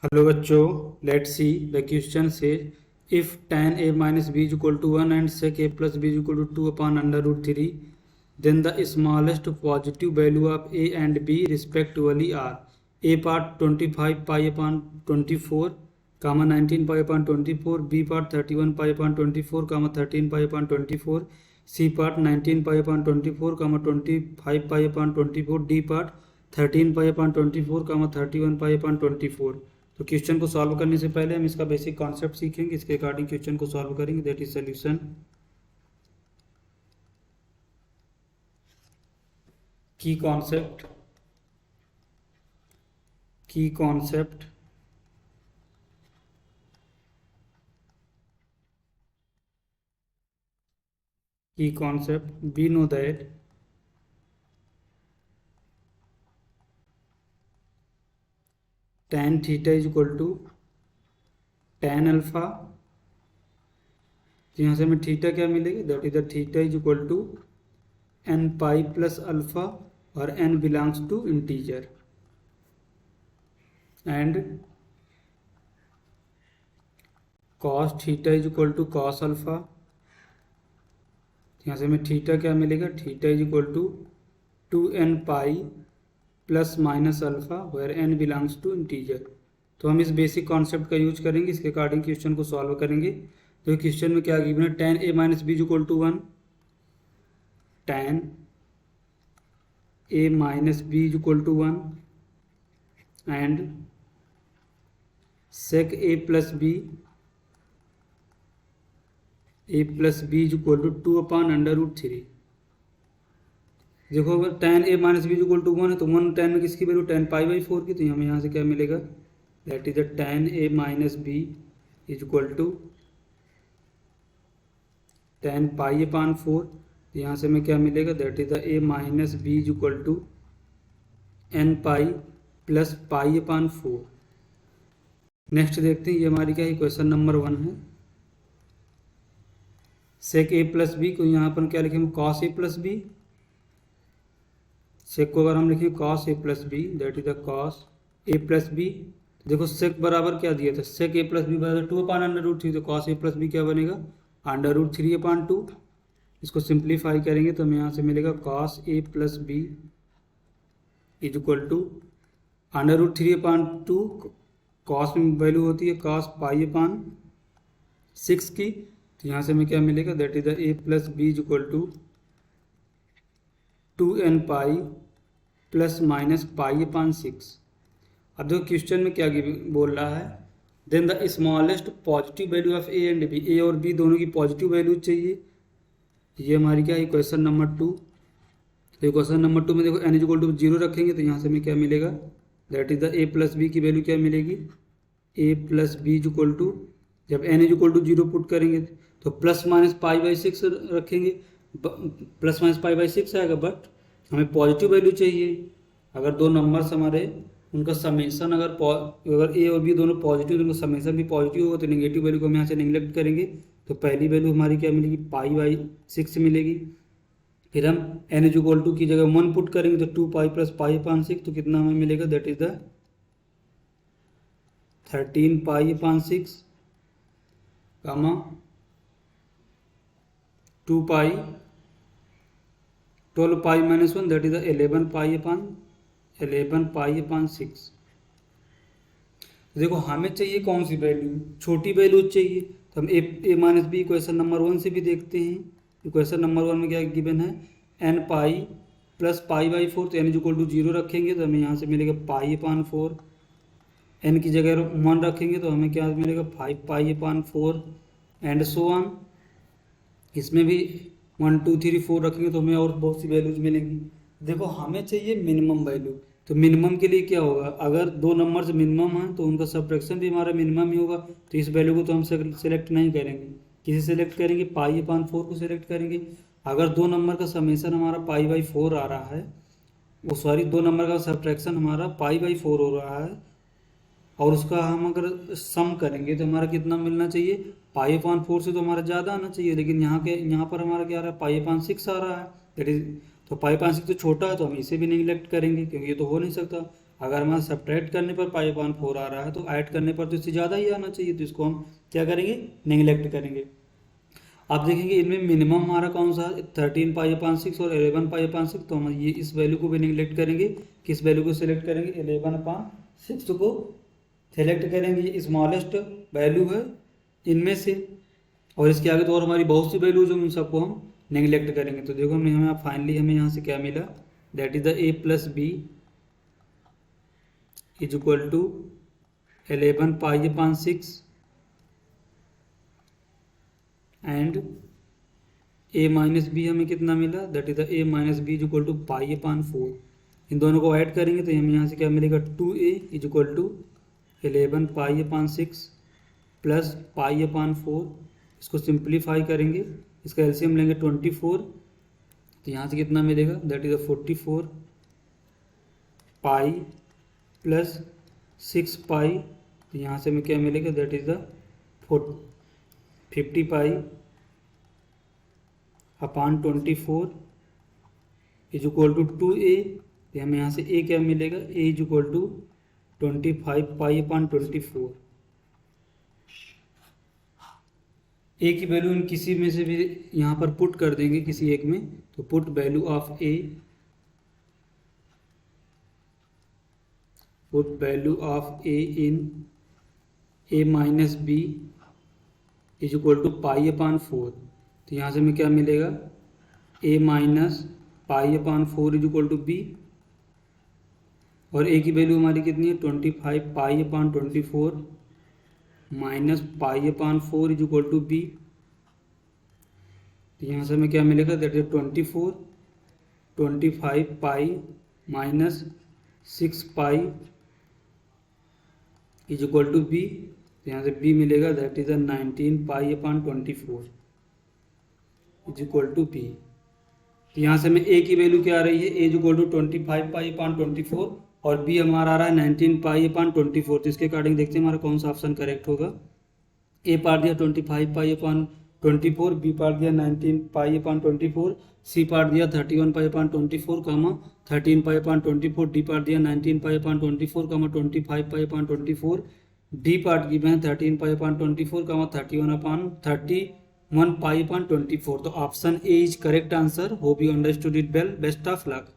Hello बच्चों, let's see the question says if tan a minus b is equal to 1 and sec a plus b is equal to 2 upon under root 3, then the smallest positive value of a and b respectively are a part 25 pi upon 24 comma 19 pi upon 24, b part 31 pi upon 24 comma 13 pi upon 24, c part 19 pi upon 24 comma 25 pi upon 24, d part 13 pi upon 24 comma 31 pi upon 24। तो question को solve करने से पहले हम इसका basic concept सीखेंगे, इसके according question को सॉल्व करेंगे। That is solution. Key concept key concept key concept we know that tan theta is equal to tan alpha. तो यहाँ से हमें थीटा क्या मिलेगा, that is the theta is equal to n pi plus alpha और n belongs to integer and cos theta is equal to cos alpha. यहाँ से हमें थीटा क्या मिलेगा, theta is equal to 2n pi plus minus alpha where n belongs to integer. तो हम इस basic concept का यूज करेंगे, इसके अकॉर्डिंग क्वेश्चन को सॉल्व करेंगे। तो क्वेश्चन में क्या गिवन है, tan a minus B is equal to 1, tan a minus B is equal to 1 and sec a plus B is equal to 2 upon under root 3। देखो अगर tan a minus b equal to 1 है तो 1 tan में किसकी value, tan pi by 4 की। तो हमें यहाँ से क्या मिलेगा, that is the tan a minus B is equal to tan pi upon 4। तो यहाँ से हमें क्या मिलेगा, that is the a minus B is equal to n pi plus pi upon 4। Next देखते हैं, ये हमारी क्या है, क्वेश्चन नंबर 1 है। सेक a प्लस बी को यहाँ पर क्या लिखेंगे, cos a plus b. Sec को अगर हम लिखें cos a plus b, that is the cos a plus b. देखो सेक बराबर क्या दिया था, सेक a प्लस बी बराबर 2 अपान अंडर रूट 3। तो cos a प्लस बी क्या बनेगा, अंडर रूट 3 अपान 2। इसको सिंप्लीफाई करेंगे तो हमें यहाँ से मिलेगा cos a plus B is equal to under root 3 upon 2। Cos में वैल्यू होती है cos पाई अपान 6 की। तो यहाँ से हमें क्या मिलेगा, that is the a plus B is equal to 2n pi plus minus pi upon 6। अब देखो क्वेश्चन में क्या बोल रहा है, then the smallest positive value of A and B, A और बी दोनों की पॉजिटिव वैल्यू चाहिए। ये हमारी क्या है, क्वेश्चन नंबर 2। तो क्वेश्चन नंबर 2 में देखो n इक्वल टू 0 रखेंगे तो यहाँ से हमें क्या मिलेगा, that is the a plus b की वैल्यू क्या मिलेगी, a plus b equal to, जब n इक्वल टू 0 पुट करेंगे तो प्लस माइनस पाई बाई 6 रखेंगे, प्लस माइनस पाई बाई 6 आएगा। बट हमें पॉजिटिव वैल्यू चाहिए। अगर दो नंबर्स हमारे उनका समेशन अगर ए और बी दोनों पॉजिटिव तो उनका समेशन भी पॉजिटिव होगा, तो नेगेटिव वैल्यू को हम यहाँ से नेगलेक्ट करेंगे। तो पहली वैल्यू हमारी क्या मिलेगी, पाई बाई 6 मिलेगी। फिर हम एन इज इक्वल टू की जगह 1 पुट करेंगे तो 2 पाई प्लस पाई अपान 6। तो कितना हमें मिलेगा, that is the 13 pi upon 6 comma 2 pi 12 pi minus 1, that is the 11 pi upon 6। देखो हमें चाहिए कौन सी वैल्यू, छोटी वैल्यू चाहिए। तो हम ए माइनस बी क्वेश्चन नंबर 1 से भी देखते हैं। क्वेश्चन नंबर 1 में क्या गिवन है, n pi plus pi by 4। तो एन इक्वल टू 0 रखेंगे तो हमें यहाँ से मिलेगा पाई अपान 4। एन की जगह 1 रखेंगे तो हमें क्या मिलेगा, 5 पाई अपान 4 एंड सो ऑन। इसमें भी 1 2 3 4 रखेंगे तो हमें और बहुत सी वैल्यूज मिलेंगी। देखो हमें चाहिए मिनिमम वैल्यू। तो मिनिमम के लिए क्या होगा, अगर दो नंबर्स मिनिमम हैं तो उनका सब्ट्रैक्शन भी हमारा मिनिमम ही होगा। तो इस वैल्यू को तो हम सेलेक्ट नहीं करेंगे, किसे सेलेक्ट करेंगे, पाई अपान 4 को सेलेक्ट करेंगे। अगर दो नंबर का समेशन हमारा पाई बाई 4 आ रहा है, वो सॉरी दो नंबर का सब्ट्रैक्शन हमारा पाई बाई 4 हो रहा है और उसका हम अगर सम करेंगे तो हमारा कितना मिलना चाहिए, पाई अपान 4 से तो हमारा ज़्यादा आना चाहिए। लेकिन यहाँ पर हमारा क्या आ रहा है, पाई अपान 6 आ रहा है। दैट इज, तो पाई अपान 6 तो छोटा है तो हम इसे भी निगलेक्ट करेंगे क्योंकि ये तो हो नहीं सकता। अगर हमारे सब्ट्रैक्ट करने पर पाई अपान 4 आ रहा है तो ऐड करने पर तो इससे ज़्यादा ही आना चाहिए, तो इसको हम क्या करेंगे, नेग्लेक्ट करेंगे। आप देखेंगे इनमें मिनिमम हमारा कौन सा, 13 पाई अपान 6 और 11 पाई अपान 6, तो हम ये इस वैल्यू को भी नेग्लेक्ट करेंगे। किस वैल्यू को सिलेक्ट करेंगे, 11 अपान 6 को सेलेक्ट करेंगे, ये स्मॉलेस्ट वैल्यू है इनमें से, और इसके आगे तो और हमारी बहुत सी वैल्यूज हैं, उन सबको हम नेग्लेक्ट करेंगे। तो देखो हमने हमें फाइनली हमें यहाँ से क्या मिला, that is the a plus B is equal to 11 pi upon 6 and a minus B हमें कितना मिला, that is the a minus B is equal to pi upon 4। इन दोनों को ऐड करेंगे तो हमें यहाँ से क्या मिलेगा, 2a is equal to 11 pi upon 6 plus pi upon 4। इसको सिंप्लीफाई करेंगे, इसका एलसीएम लेंगे 24, तो यहाँ से कितना मिलेगा, that is 44 pi plus 6 pi, तो यहाँ से हमें क्या मिलेगा, that is the 50 pi upon 24 is equal to 2a, तो हमें यहाँ से a क्या मिलेगा, a is equal to 25 pi upon 24। A की वैल्यू इन किसी में से भी यहाँ पर पुट कर देंगे, किसी एक में, तो put value of A, put value of A in A minus B is equal to pi upon 4, तो यहाँ से हमें क्या मिलेगा, A minus pi upon 4 is equal to B, और ए की वैल्यू हमारी कितनी है, 25 pi upon 24 minus pi upon 4 is equal to B, तो यहाँ से हमें क्या मिलेगा, that is 25 pi minus 6 pi is equal to B, तो यहाँ से बी मिलेगा, that is 19 pi upon 24 is equal to B. तो यहाँ से हमें ए की वैल्यू क्या आ रही है, ए is equal to 25 pi upon 24 और बी हमारा आ रहा है 19 पाई अपान 24। तो इसके अकॉर्डिंग देखते हैं हमारा कौन सा ऑप्शन करेक्ट होगा। ए पार्ट दिया 25 पाई अपान 24, बी पार्ट दिया 19 पाई अपान 24, सी पार्ट दिया 31 पाई अपान 24 कामा 13 पाई अपान 24, डी पार्ट दिया 19 पाई अपान 24 कामा 25 पाई अपान 24, डी पार्ट की है 13 पाई अपान 24 कामा 31 पाई अपान 24। तो option A is correct answer. Hope you understood it well. Best of luck.